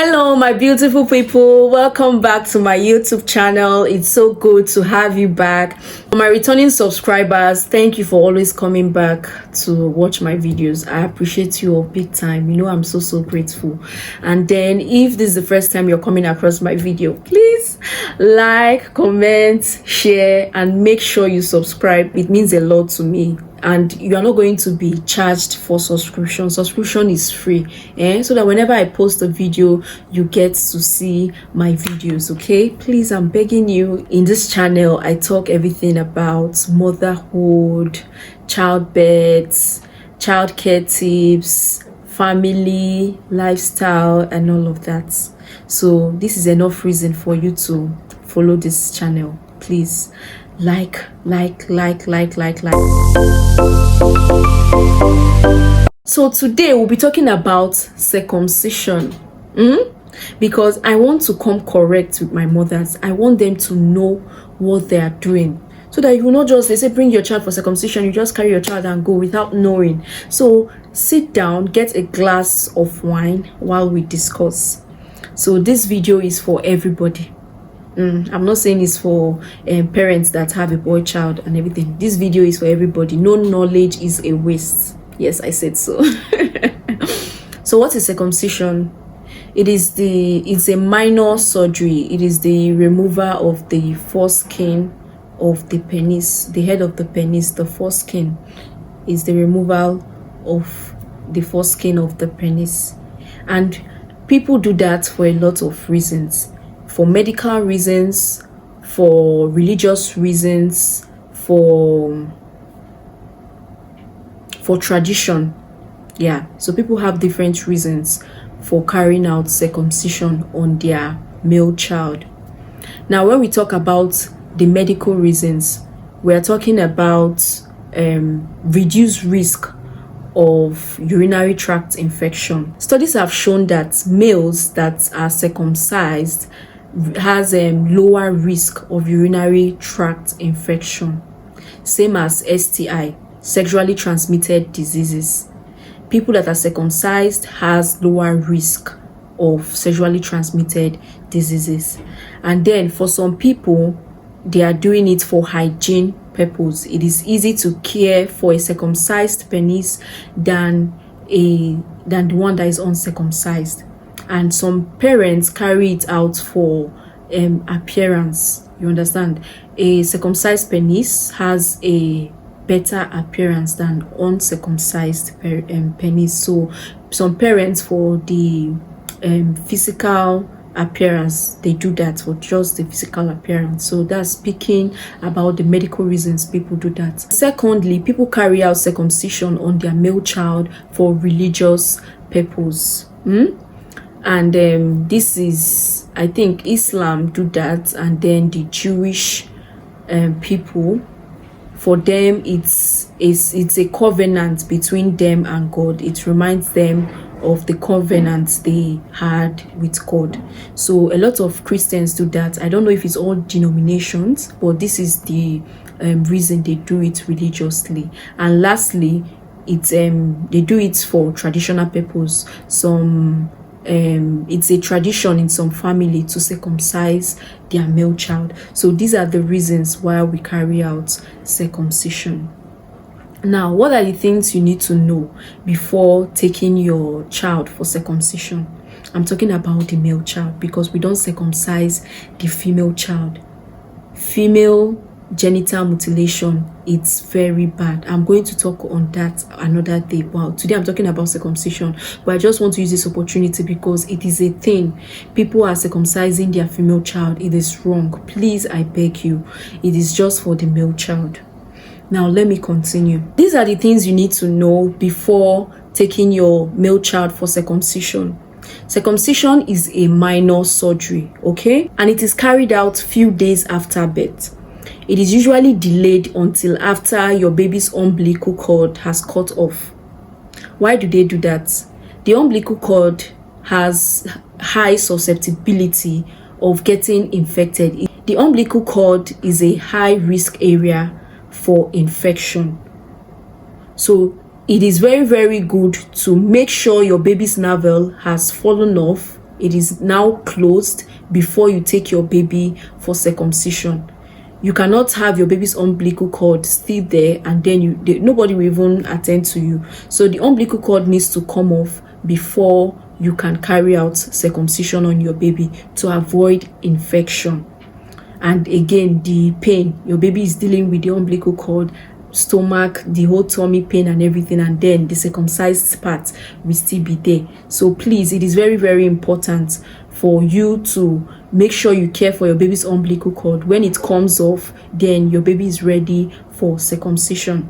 Hello my beautiful people, welcome back to my YouTube channel. It's so good to have you back. For my returning subscribers, thank you for always coming back to watch my videos. I appreciate you all big time. You know, I'm so grateful. And then if this is the first time you're coming across my video, please like, comment, share, and make sure you subscribe. It means a lot to me. And you are not going to be charged for subscription. Subscription is free, so that whenever I post a video, you get to see my videos. Okay, please, I'm begging you. In this channel, I talk everything about motherhood, childbirth, childcare tips, family, lifestyle, and all of that. So this is enough reason for you to follow this channel. Please like. So today we'll be talking about circumcision, because I want to come correct with my mothers. I want them to know what they are doing, so that you will not just, they say bring your child for circumcision, you just carry your child and go without knowing. So sit down, get a glass of wine while we discuss. So this video is for everybody. I'm not saying it's for parents that have a boy child and everything. This video is for everybody. No knowledge is a waste. Yes, I said so. So what is circumcision? It's a minor surgery. It is the removal of the foreskin of the penis, the head of the penis. The foreskin is the removal of the foreskin of the penis, and people do that for a lot of reasons. For medical reasons, for religious reasons, for tradition. Yeah, so people have different reasons for carrying out circumcision on their male child. Now, when we talk about the medical reasons, we are talking about reduced risk of urinary tract infection. Studies have shown that males that are circumcised has a lower risk of urinary tract infection, same as STI, sexually transmitted diseases. People that are circumcised has lower risk of sexually transmitted diseases. And then for some people, they are doing it for hygiene purpose. It is easy to care for a circumcised penis than the one that is uncircumcised. And some parents carry it out for appearance. You understand? A circumcised penis has a better appearance than uncircumcised penis. So some parents, for the physical appearance, they do that for just the physical appearance. So that's speaking about the medical reasons people do that. Secondly, people carry out circumcision on their male child for religious purpose. And this is, I think Islam do that, and then the Jewish people, for them it's a covenant between them and God. It reminds them of the covenant they had with God. So a lot of Christians do that. I don't know if it's all denominations, but this is the reason they do it religiously. And lastly, it's they do it for traditional purpose. It's a tradition in some family to circumcise their male child. So these are the reasons why we carry out circumcision. Now, what are the things you need to know before taking your child for circumcision? I'm talking about the male child, because we don't circumcise the female child. Female genital mutilation, it's very bad. I'm going to talk on that another day. Wow, today I'm talking about circumcision, but I just want to use this opportunity because it is a thing. People are circumcising their female child. It is wrong. Please, I beg you, it is just for the male child. Now let me continue. These are the things you need to know before taking your male child for circumcision. Circumcision is a minor surgery, okay, and it is carried out few days after birth. It is usually delayed until after your baby's umbilical cord has cut off. Why do they do that? The umbilical cord has high susceptibility of getting infected. The umbilical cord is a high risk area for infection. So it is very good to make sure your baby's navel has fallen off it is now closed before you take your baby for circumcision. You cannot have your baby's umbilical cord still there and then nobody will even attend to you. So the umbilical cord needs to come off before you can carry out circumcision on your baby to avoid infection. And again, the pain, your baby is dealing with the umbilical cord, stomach, the whole tummy pain and everything, and then the circumcised part will still be there. So please, it is very, very important for you to make sure you care for your baby's umbilical cord. When it comes off, then your baby is ready for circumcision.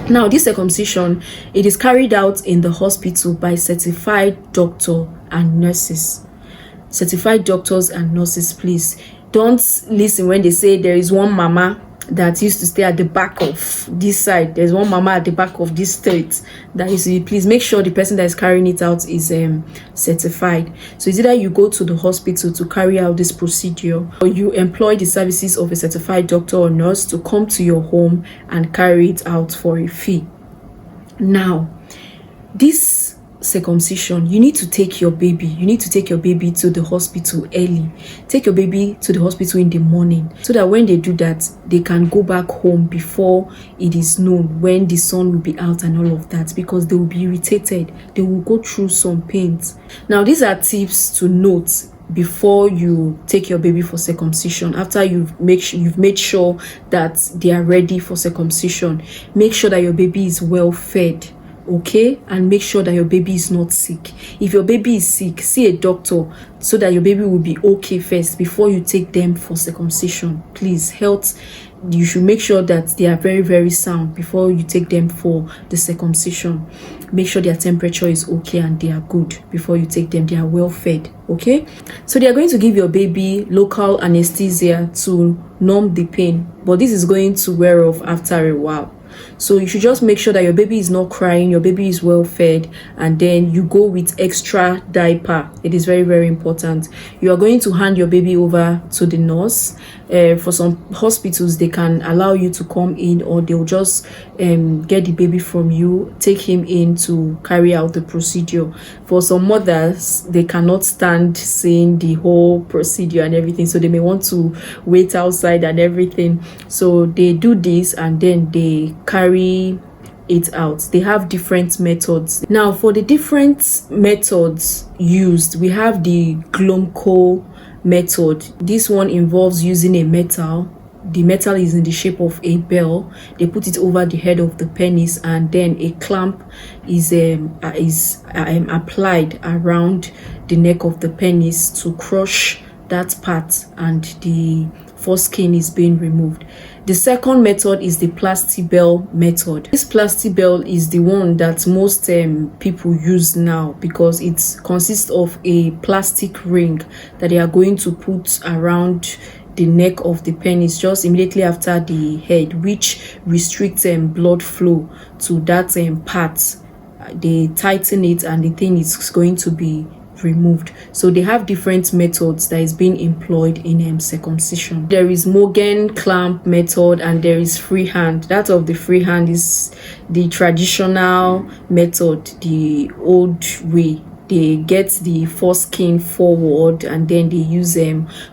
Now, this circumcision, it is carried out in the hospital by certified doctor and nurses. Certified doctors and nurses, please. Don't listen when they say there is one mama that used to stay at the back of this side. There's one mama at the back of this state that is. Please make sure the person that is carrying it out is certified. So it's either you go to the hospital to carry out this procedure, or you employ the services of a certified doctor or nurse to come to your home and carry it out for a fee. Now, this circumcision, you need to take your baby to the hospital early. Take your baby to the hospital in the morning, so that when they do that, they can go back home before it is known, when the sun will be out and all of that, because they will be irritated. They will go through some pains. Now, these are tips to note before you take your baby for circumcision. After you've made sure that they are ready for circumcision, make sure that your baby is well fed. Okay, and make sure that your baby is not sick. If your baby is sick, see a doctor so that your baby will be okay first before you take them for circumcision. Please, you should make sure that they are very, very sound before you take them for the circumcision. Make sure their temperature is okay and they are good before you take them. They are well fed. Okay, so they are going to give your baby local anesthesia to numb the pain, but this is going to wear off after a while. So you should just make sure that your baby is not crying, your baby is well fed, and then you go with extra diaper. It is very, very important. You are going to hand your baby over to the nurse. For some hospitals, they can allow you to come in, or they'll just get the baby from you, take him in to carry out the procedure. For some mothers, they cannot stand seeing the whole procedure and everything, so they may want to wait outside and everything. So they do this and then they carry it out. They have different methods. Now, for the different methods used, we have the Glomco method. This one involves using a metal. The metal is in the shape of a bell. They put it over the head of the penis, and then a clamp is applied around the neck of the penis to crush that part, and the foreskin is being removed. The second method is the plastibell method. This plastibell is the one that most people use now, because it consists of a plastic ring that they are going to put around the neck of the penis just immediately after the head, which restricts blood flow to that part. They tighten it and the thing is going to be removed. So they have different methods that is being employed in circumcision. There is Morgan clamp method and there is freehand. That of the freehand is the traditional method, the old way. They get the foreskin forward and then they use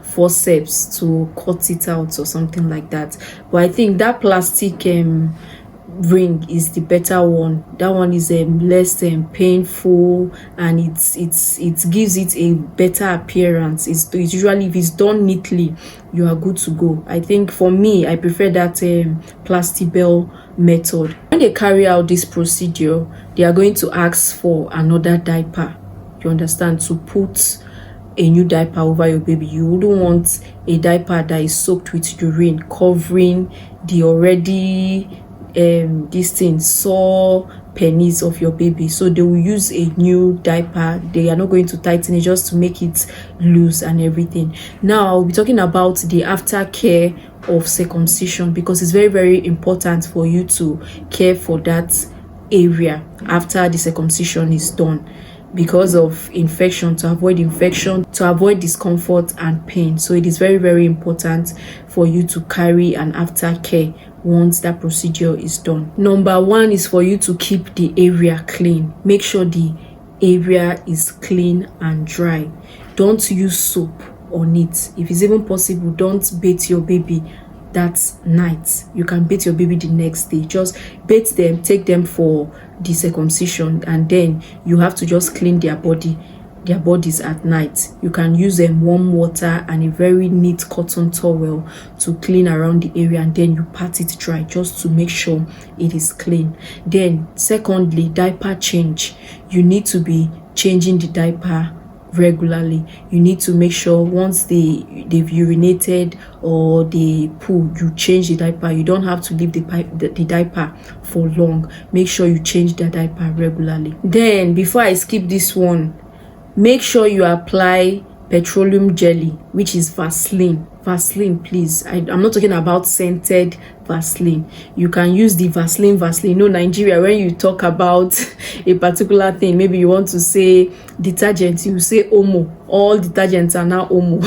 forceps to cut it out or something like that. But I think that plastic ring is the better one. That one is less painful, and it gives it a better appearance. It's usually, if it's done neatly, you are good to go. I think for me, I prefer that plastibell method. When they carry out this procedure, they are going to ask for another diaper, you understand, to put a new diaper over your baby. You wouldn't want a diaper that is soaked with urine covering the already sore penis of your baby. So they will use a new diaper. They are not going to tighten it, just to make it loose and everything. Now I'll be talking about the aftercare of circumcision, because it's very, very important for you to care for that area after the circumcision is done, because of infection, to avoid discomfort and pain. So it is very, very important for you to carry an aftercare once that procedure is done. Number one is for you to keep the area clean. Make sure the area is clean and dry. don't use soap on it. If it's even possible, don't bathe your baby that night. You can bathe your baby the next day. Just bathe them, take them for the circumcision, and then you have to just clean their bodies at night. You can use warm water and a very neat cotton towel to clean around the area, and then you pat it dry just to make sure it is clean. Then secondly, diaper change. You need to be changing the diaper regularly. You need to make sure once they've urinated or they poo, you change the diaper. You don't have to leave the diaper for long. Make sure you change the diaper regularly. Then before I skip this one, make sure you apply petroleum jelly, which is Vaseline. Vaseline, please. I'm not talking about scented Vaseline. You can use the Vaseline. No, Nigeria, when you talk about a particular thing, maybe you want to say detergent, you say Omo. All detergents are now Omo.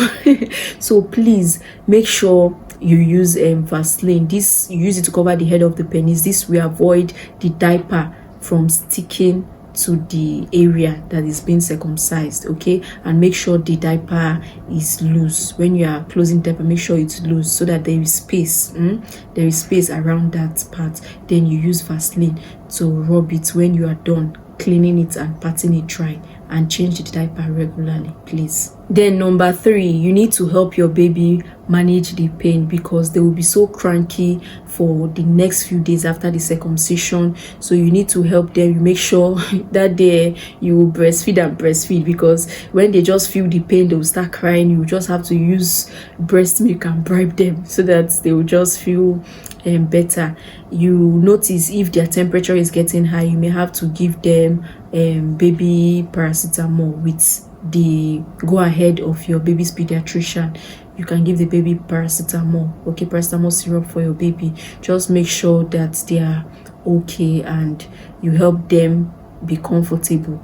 So please make sure you use Vaseline. This, you use it to cover the head of the penis. This will avoid the diaper from sticking to the area that is being circumcised. Okay, and make sure the diaper is loose. When you are closing diaper, make sure it's loose so that there is space. There is space around that part. Then you use Vaseline to rub it when you are done cleaning it and patting it dry, and change the diaper regularly, please. Then number 3, you need to help your baby manage the pain, because they will be so cranky for the next few days after the circumcision. So you need to help them. You make sure that day you will breastfeed, because when they just feel the pain, they will start crying. You just have to use breast milk and bribe them so that they will just feel better. You notice if their temperature is getting high, you may have to give them baby paracetamol with the go ahead of your baby's pediatrician. You can give the baby paracetamol, okay, paracetamol syrup for your baby. Just make sure that they are okay and you help them be comfortable.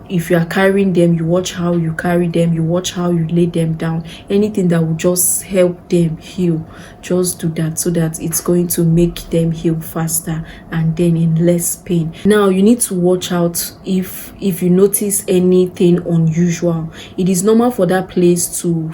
If you are carrying them, you watch how you carry them, you watch how you lay them down. Anything that will just help them heal, just do that, so that it's going to make them heal faster and then in less pain. Now you need to watch out if you notice anything unusual. It is normal for that place to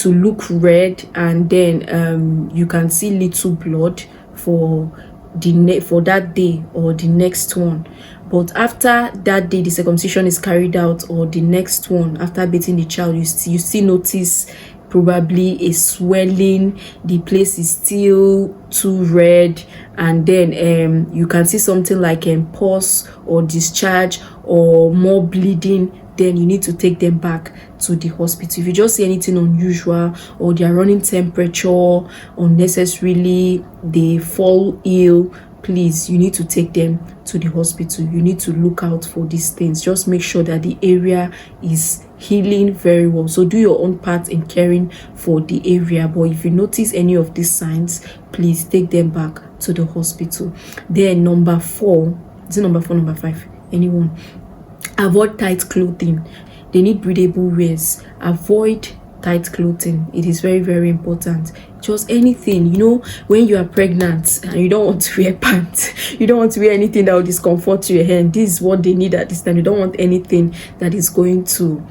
look red, and then you can see little blood for that day or the next one. But after that day the circumcision is carried out, or the next one after bathing the child, you still notice probably a swelling. The place is still too red, and then you can see something like pus or discharge or more bleeding. Then you need to take them back to the hospital. If you just see anything unusual, or they are running temperature unnecessarily, they fall ill, please, you need to take them to the hospital. You need to look out for these things. Just make sure that the area is healing very well. So do your own part in caring for the area, but if you notice any of these signs, please take them back to the hospital. Then number 4, is it number 4, number 5, anyone? Avoid tight clothing. They need breathable wears. Avoid tight clothing. It is very, very important. Just anything, when you are pregnant and you don't want to wear pants, you don't want to wear anything that will discomfort your hand. This is what they need at this time. You don't want anything that is going to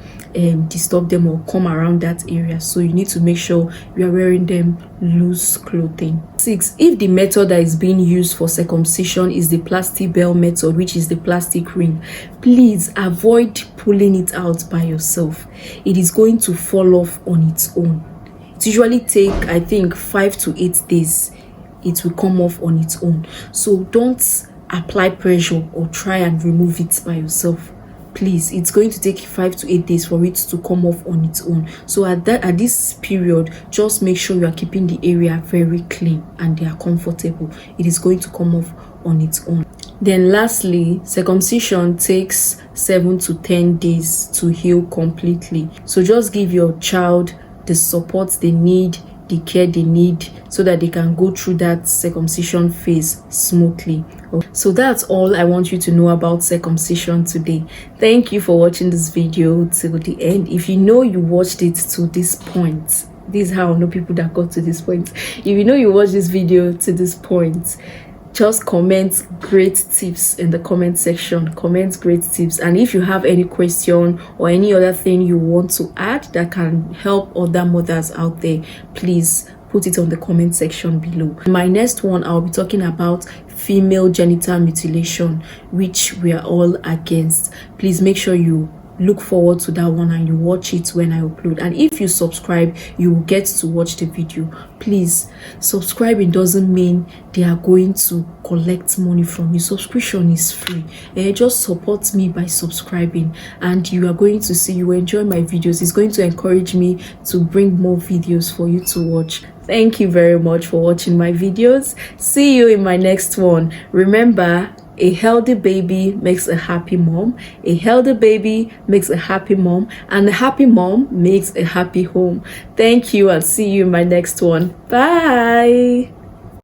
disturb them or come around that area. So you need to make sure you are wearing them loose clothing. 6, if the method that is being used for circumcision is the plastibell method, which is the plastic ring, please avoid pulling it out by yourself. It is going to fall off on its own. It usually take, I think, 5 to 8 days. It will come off on its own. So don't apply pressure or try and remove it by yourself. Please, it's going to take 5 to 8 days for it to come off on its own. So at this period, just make sure you are keeping the area very clean and they are comfortable. It is going to come off on its own. Then lastly, circumcision takes 7 to 10 days to heal completely. So just give your child the support they need, the care they need, so that they can go through that circumcision phase smoothly. So that's all I want you to know about circumcision today. Thank you for watching this video till the end. If you know you watched it to this point, this is how I know people that got to this point. If you know you watched this video to this point, just comment great tips in the comment section. Comment great tips. And if you have any question or any other thing you want to add that can help other mothers out there, please put it on the comment section below. In my next one, I'll be talking about female genital mutilation, which we are all against. Please make sure you look forward to that one and you watch it when I upload. And if you subscribe, you will get to watch the video. Please, subscribing doesn't mean they are going to collect money from you. Subscription is free. Just support me by subscribing, and you are going to see, you enjoy my videos. It's going to encourage me to bring more videos for you to watch. Thank you very much for watching my videos. See you in my next one. Remember, a healthy baby makes a happy mom. A healthy baby makes a happy mom. And a happy mom makes a happy home. Thank you, and see you in my next one. Bye.